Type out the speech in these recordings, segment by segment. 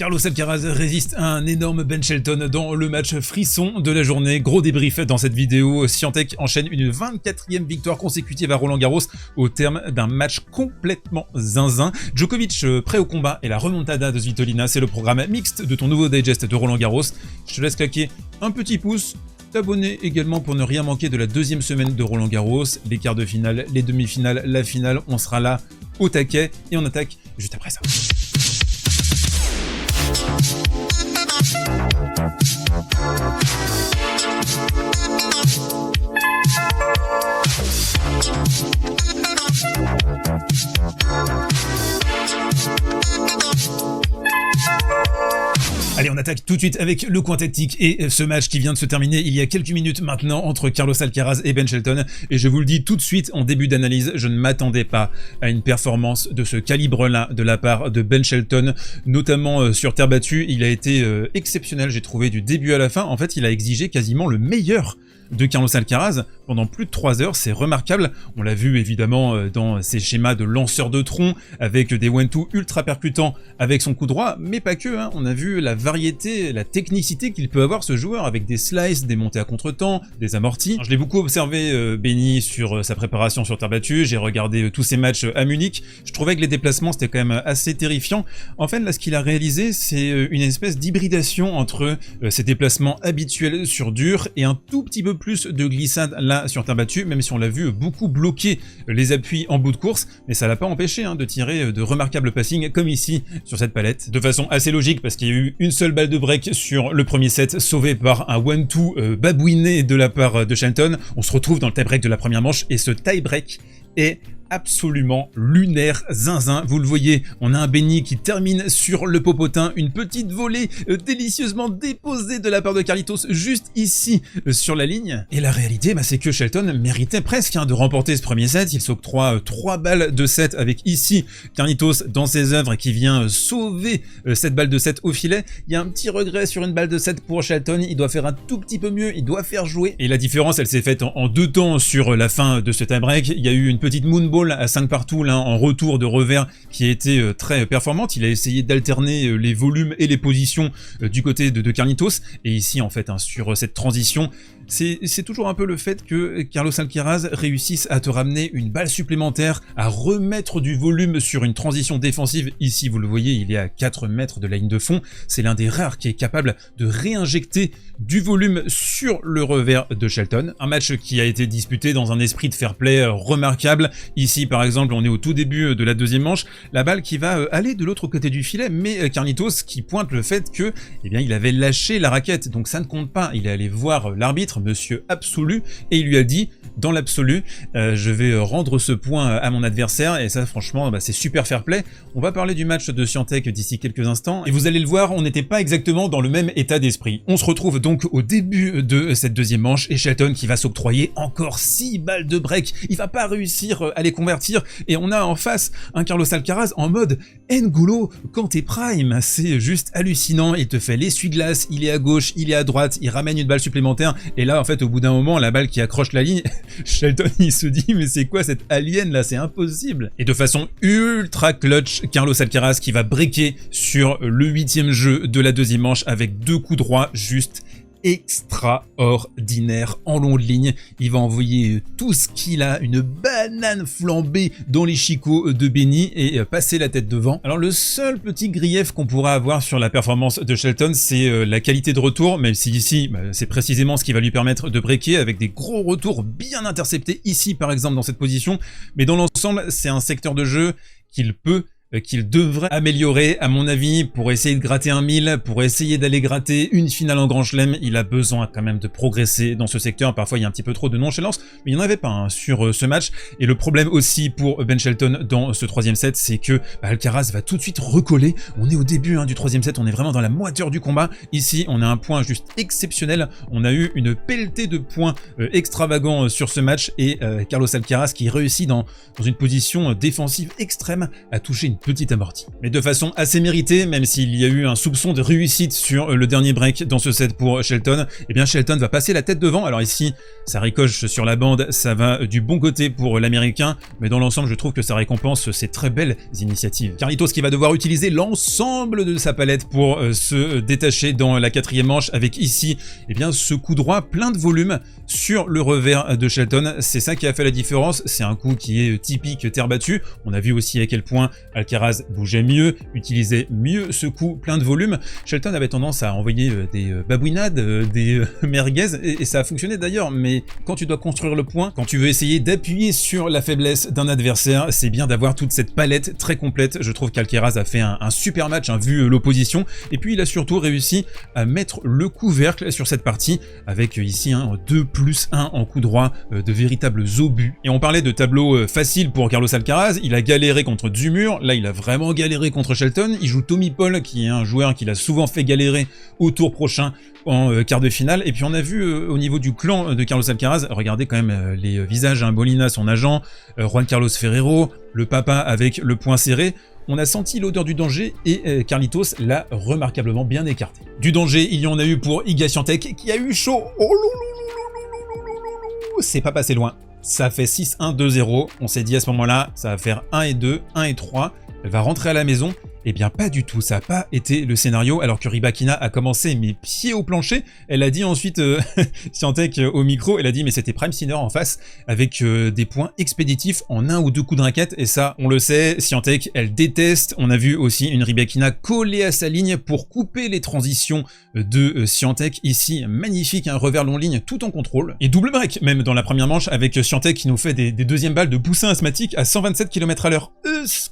Carlos Alcaraz résiste à un énorme Ben Shelton dans le match frisson de la journée. Gros débrief dans cette vidéo. Swiatek enchaîne une 24e victoire consécutive à Roland-Garros au terme d'un match complètement zinzin. Djokovic prêt au combat et la remontada de Svitolina, c'est le programme mixte de ton nouveau digest de Roland-Garros. Je te laisse claquer un petit pouce, t'abonner également pour ne rien manquer de la deuxième semaine de Roland-Garros, les quarts de finale, les demi-finales, la finale. On sera là au taquet et on attaque juste après ça. Allez, on attaque tout de suite avec le coin tactique et ce match qui vient de se terminer il y a quelques minutes maintenant entre Carlos Alcaraz et Ben Shelton. Et je vous le dis tout de suite en début d'analyse, je ne m'attendais pas à une performance de ce calibre-là de la part de Ben Shelton, notamment sur terre battue. Il a été exceptionnel, j'ai trouvé, du début à la fin. En fait, il a exigé quasiment le meilleur de Carlos Alcaraz pendant plus de 3 heures, c'est remarquable. On l'a vu évidemment dans ses schémas de lanceur de tronc avec des 1-2 ultra percutants avec son coup droit, mais pas que, hein. On a vu la variété, la technicité qu'il peut avoir ce joueur avec des slices, des montées à contre-temps, des amortis. Je l'ai beaucoup observé Benny sur sa préparation sur terre battue, j'ai regardé tous ses matchs à Munich, je trouvais que les déplacements c'était quand même assez terrifiant. En fait là ce qu'il a réalisé c'est une espèce d'hybridation entre ses déplacements habituels sur dur et un tout petit peu plus de glissade là sur terre battue, même si on l'a vu beaucoup bloquer les appuis en bout de course, mais ça l'a pas empêché de tirer de remarquables passings comme ici sur cette palette, de façon assez logique parce qu'il y a eu une seule balle de break sur le premier set sauvée par un 1-2 babouiné de la part de Shelton. On se retrouve dans le tie-break de la première manche et ce tie-break est absolument lunaire, zinzin. Vous le voyez, on a un Benny qui termine sur le popotin, une petite volée délicieusement déposée de la part de Carlitos juste ici sur la ligne. Et la réalité, c'est que Shelton méritait presque de remporter ce premier set. Il s'octroie 3 balles de set avec ici Carlitos dans ses œuvres qui vient sauver cette balle de set au filet. Il y a un petit regret sur une balle de set pour Shelton, il doit faire un tout petit peu mieux, il doit faire jouer. Et la différence, elle s'est faite en 2 temps sur la fin de ce tie-break. Il y a eu une petite moonball à 5 partout là en retour de revers qui a été très performante. Il a essayé d'alterner les volumes et les positions du côté de Carlitos, et ici en fait sur cette transition c'est toujours un peu le fait que Carlos Alcaraz réussisse à te ramener une balle supplémentaire, à remettre du volume sur une transition défensive. Ici vous le voyez, il est à 4 mètres de la ligne de fond, c'est l'un des rares qui est capable de réinjecter du volume sur le revers de Shelton. Un match qui a été disputé dans un esprit de fair play remarquable. Ici par exemple on est au tout début de la deuxième manche, la balle qui va aller de l'autre côté du filet, mais Carlitos qui pointe le fait que il avait lâché la raquette, donc ça ne compte pas. Il est allé voir l'arbitre, Monsieur Absolu, et il lui a dit dans l'absolu je vais rendre ce point à mon adversaire, et ça franchement c'est super fair play. On va parler du match de Swiatek d'ici quelques instants et vous allez le voir, on n'était pas exactement dans le même état d'esprit. On se retrouve donc au début de cette deuxième manche et Shelton qui va s'octroyer encore 6 balles de break. Il va pas réussir à les convertir et on a en face un Carlos Alcaraz en mode N'Golo Kanté Prime. C'est juste hallucinant, il te fait l'essuie-glace, il est à gauche, il est à droite, il ramène une balle supplémentaire et là en fait au bout d'un moment la balle qui accroche la ligne, Shelton il se dit mais c'est quoi cette alien là, c'est impossible. Et de façon ultra clutch, Carlos Alcaraz qui va breaker sur le 8e jeu de la deuxième manche avec 2 coups droits juste extraordinaire en longue ligne. Il va envoyer tout ce qu'il a, une banane flambée dans les chicots de Benny et passer la tête devant. Alors le seul petit grief qu'on pourra avoir sur la performance de Shelton, c'est la qualité de retour, même si ici c'est précisément ce qui va lui permettre de breaker avec des gros retours bien interceptés ici par exemple dans cette position, mais dans l'ensemble c'est un secteur de jeu qu'il devrait améliorer à mon avis pour essayer de gratter un 1000, pour essayer d'aller gratter une finale en Grand Chelem. Il a besoin quand même de progresser dans ce secteur. Parfois il y a un petit peu trop de nonchalance, mais il n'y en avait pas sur ce match. Et le problème aussi pour Ben Shelton dans ce 3e set, c'est que Alcaraz va tout de suite recoller. On est au début du 3e set, on est vraiment dans la moiteur du combat. Ici on a un point juste exceptionnel, on a eu une pelletée de points extravagants sur ce match et Carlos Alcaraz qui réussit dans une position défensive extrême à toucher une petite amortie. Mais de façon assez méritée, même s'il y a eu un soupçon de réussite sur le dernier break dans ce set pour Shelton, eh bien Shelton va passer la tête devant. Alors ici, ça ricoche sur la bande, ça va du bon côté pour l'américain, mais dans l'ensemble, je trouve que ça récompense ces très belles initiatives. Carlitos qui va devoir utiliser l'ensemble de sa palette pour se détacher dans la quatrième manche, avec ici, eh bien, ce coup droit plein de volume sur le revers de Shelton. C'est ça qui a fait la différence. C'est un coup qui est typique terre battue. On a vu aussi à quel point Alcaraz bougeait mieux, utilisait mieux ce coup plein de volume. Shelton avait tendance à envoyer des babouinades, des merguez, et ça a fonctionné d'ailleurs, mais quand tu dois construire le point, quand tu veux essayer d'appuyer sur la faiblesse d'un adversaire, c'est bien d'avoir toute cette palette très complète. Je trouve qu'Alcaraz a fait un super match, vu l'opposition, et puis il a surtout réussi à mettre le couvercle sur cette partie, avec ici un 2+1 en coup droit, de véritables obus. Et on parlait de tableau facile pour Carlos Alcaraz, il a galéré contre Dzumur, là il a vraiment galéré contre Shelton, il joue Tommy Paul, qui est un joueur qu'il a souvent fait galérer au tour prochain en quart de finale, et puis on a vu au niveau du clan de Carlos Alcaraz, regardez quand même les visages, Molina son agent, Juan Carlos Ferrero, le papa avec le poing serré. On a senti l'odeur du danger et Carlitos l'a remarquablement bien écarté. Du danger, il y en a eu pour Iga Świątek qui a eu chaud. Oh c'est pas passé loin. Ça fait 6-1, 2-0. On s'est dit à ce moment-là, ça va faire 1 et 2, 1 et 3. Elle va rentrer à la maison. Eh bien pas du tout, ça n'a pas été le scénario, alors que Rybakina a commencé mes pieds au plancher. Elle a dit ensuite, Świątek au micro, elle a dit mais c'était Prime Sinner en face, avec des points expéditifs en 1 ou 2 coups de raquette, et ça on le sait, Świątek elle déteste. On a vu aussi une Rybakina collée à sa ligne pour couper les transitions de Świątek, ici magnifique, un revers long ligne tout en contrôle, et double break même dans la première manche, avec Świątek qui nous fait des deuxièmes balles de poussin asthmatique à 127 km/h,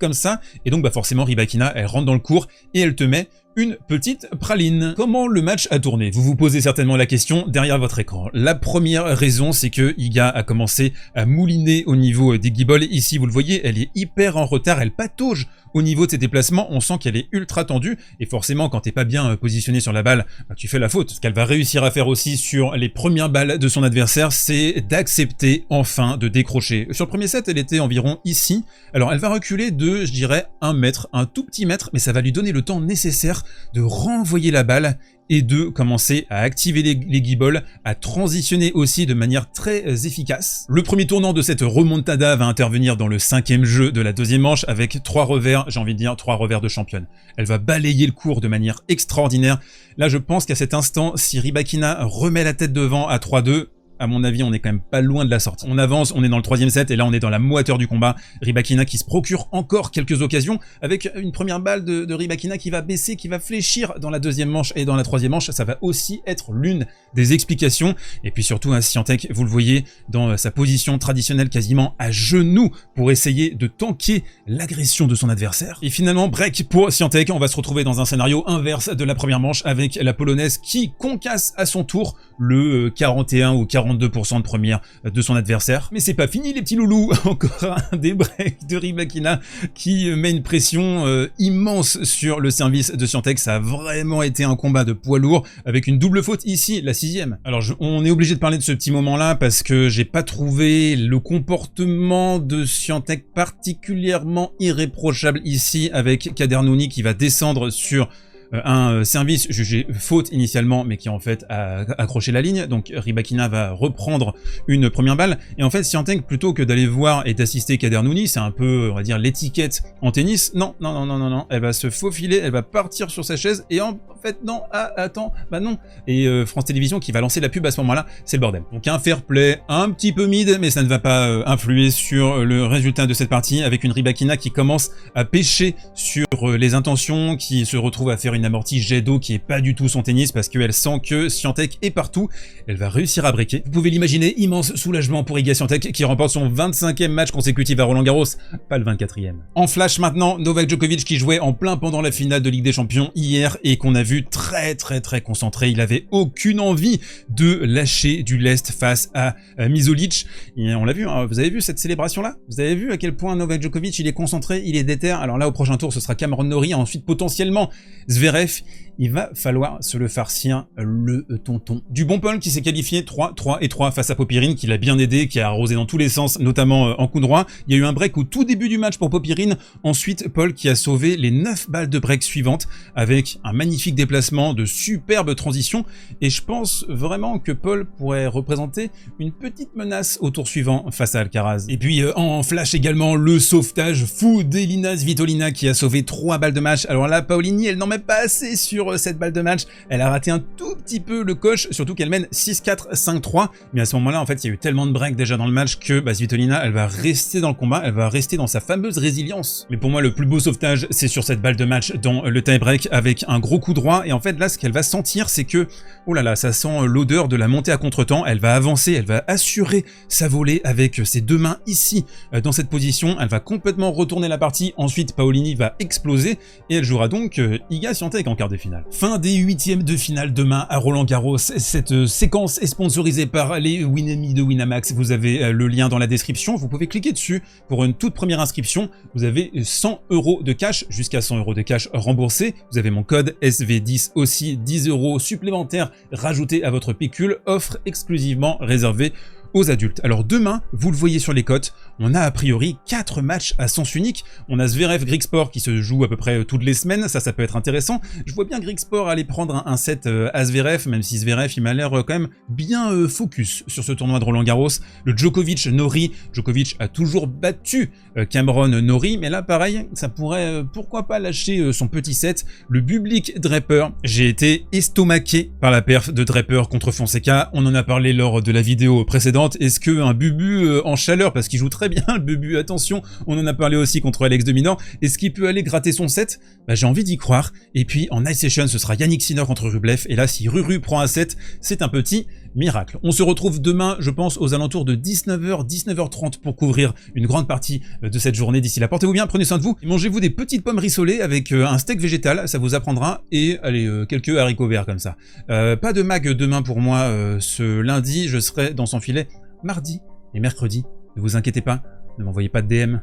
comme ça, et donc bah forcément Rybakina elle rentre dans le court et elle te met une petite praline. Comment le match a tourné? Vous vous posez certainement la question derrière votre écran. La première raison, c'est que Iga a commencé à mouliner au niveau des guibolles. Ici, vous le voyez, elle est hyper en retard, elle patauge au niveau de ses déplacements. On sent qu'elle est ultra tendue, et forcément, quand t'es pas bien positionné sur la balle, bah, tu fais la faute. Ce qu'elle va réussir à faire aussi sur les premières balles de son adversaire, c'est d'accepter enfin de décrocher. Sur le premier set, elle était environ ici. Alors, elle va reculer de, je dirais, 1 mètre, un tout petit mètre, mais ça va lui donner le temps nécessaire de renvoyer la balle et de commencer à activer les guibolles, à transitionner aussi de manière très efficace. Le premier tournant de cette remontada va intervenir dans le 5e jeu de la deuxième manche avec 3 revers, j'ai envie de dire 3 revers de championne. Elle va balayer le court de manière extraordinaire. Là, je pense qu'à cet instant, si Rybakina remet la tête devant à 3-2, à mon avis, on est quand même pas loin de la sortie. On avance, on est dans le 3e set, et là on est dans la moiteur du combat. Rybakina qui se procure encore quelques occasions, avec une première balle de Rybakina qui va baisser, qui va fléchir dans la deuxième manche et dans la 3e manche. Ça va aussi être l'une des explications. Et puis surtout, Świątek, vous le voyez, dans sa position traditionnelle quasiment à genoux pour essayer de tanker l'agression de son adversaire. Et finalement, break pour Świątek. On va se retrouver dans un scénario inverse de la première manche, avec la polonaise qui concasse à son tour le 41 ou 42% de première de son adversaire. Mais c'est pas fini les petits loulous, encore un des breaks de Rybakina qui met une pression immense sur le service de Świątek. Ça a vraiment été un combat de poids lourd, avec une double faute ici, la 6e. Alors on est obligé de parler de ce petit moment-là, parce que j'ai pas trouvé le comportement de Świątek particulièrement irréprochable ici, avec Kader Nouni qui va descendre sur un service jugé faute initialement, mais qui en fait a accroché la ligne. Donc Rybakina va reprendre une première balle, et en fait Świątek, plutôt que d'aller voir et d'assister Kader Nouni, c'est un peu, on va dire, l'étiquette en tennis, non, elle va se faufiler, elle va partir sur sa chaise, et en fait non, attends, bah non, et France Télévisions qui va lancer la pub à ce moment-là, c'est le bordel. Donc un fair play un petit peu mid, mais ça ne va pas influer sur le résultat de cette partie, avec une Rybakina qui commence à pêcher sur les intentions, qui se retrouve à faire une amortie jet d'eau qui est pas du tout son tennis, parce qu'elle sent que Świątek est partout. Elle va réussir à breaker. Vous pouvez l'imaginer, immense soulagement pour Iga Świątek qui remporte son 25e match consécutif à Roland Garros, pas le 24e. En flash maintenant, Novak Djokovic qui jouait en plein pendant la finale de Ligue des Champions hier et qu'on a vu très concentré. Il avait aucune envie de lâcher du lest face à Misolic. Et on l'a vu, hein, vous avez vu cette célébration là? Vous avez vu à quel point Novak Djokovic il est concentré, il est déter. Alors là au prochain tour ce sera Cameron Norrie, ensuite potentiellement Zverev. il va falloir se le farcir le tonton. Du bon Paul qui s'est qualifié 3-3 face à Popirine, qui l'a bien aidé, qui a arrosé dans tous les sens, notamment en coup droit. Il y a eu un break au tout début du match pour Popirine. Ensuite, Paul qui a sauvé les 9 balles de break suivantes avec un magnifique déplacement, de superbes transitions. Et je pense vraiment que Paul pourrait représenter une petite menace au tour suivant face à Alcaraz. Et puis en flash également, le sauvetage fou d'Elina Svitolina qui a sauvé 3 balles de match. Alors là, Paolini, elle n'en met pas assez sur cette balle de match. Elle a raté un tout petit peu le coche, surtout qu'elle mène 6-4, 5-3. Mais à ce moment-là, en fait, il y a eu tellement de breaks déjà dans le match que Svitolina, elle va rester dans le combat, elle va rester dans sa fameuse résilience. Mais pour moi, le plus beau sauvetage, c'est sur cette balle de match dans le tie-break avec un gros coup droit. Et en fait, là, ce qu'elle va sentir, c'est que, oh là là, ça sent l'odeur de la montée à contre-temps. Elle va avancer, elle va assurer sa volée avec ses 2 mains ici, dans cette position. Elle va complètement retourner la partie. Ensuite, Paolini va exploser et elle jouera donc Iga Swiatek en quart de finale. Fin des 8e de finale demain à Roland-Garros. Cette séquence est sponsorisée par les Winami de Winamax. Vous avez le lien dans la description. Vous pouvez cliquer dessus pour une toute première inscription. Vous avez 100 € de cash, jusqu'à 100 € de cash remboursé. Vous avez mon code SV10 aussi, 10 € supplémentaires rajoutés à votre pécule, offre exclusivement réservée aux adultes. Alors demain, vous le voyez sur les cotes, on a a priori 4 matchs à sens unique. On a Zverev Griekspoor qui se joue à peu près toutes les semaines, ça peut être intéressant. Je vois bien Griekspoor aller prendre un set à Zverev, même si Zverev il m'a l'air quand même bien focus sur ce tournoi de Roland-Garros. Le Djokovic-Norrie, Djokovic a toujours battu Cameron-Norrie, mais là pareil, ça pourrait pourquoi pas lâcher son petit set. Le Bublik-Draper, j'ai été estomaqué par la perf de Draper contre Fonseca, on en a parlé lors de la vidéo précédente. Est-ce qu'un Bubu en chaleur, parce qu'il joue très bien le Bubu, attention, on en a parlé aussi contre Alex de Minaur, est-ce qu'il peut aller gratter son set? J'ai envie d'y croire. Et puis en Ice Session, ce sera Yannick Sinner contre Rublev, et là si Ruru prend un set, c'est un petit miracle. On se retrouve demain, je pense, aux alentours de 19h, 19h30 pour couvrir une grande partie de cette journée. D'ici là, portez-vous bien, prenez soin de vous, mangez-vous des petites pommes rissolées avec un steak végétal, ça vous apprendra, et allez, quelques haricots verts comme ça. Pas de mag demain pour moi, ce lundi, je serai dans son filet mardi et mercredi. Ne vous inquiétez pas, ne m'envoyez pas de DM,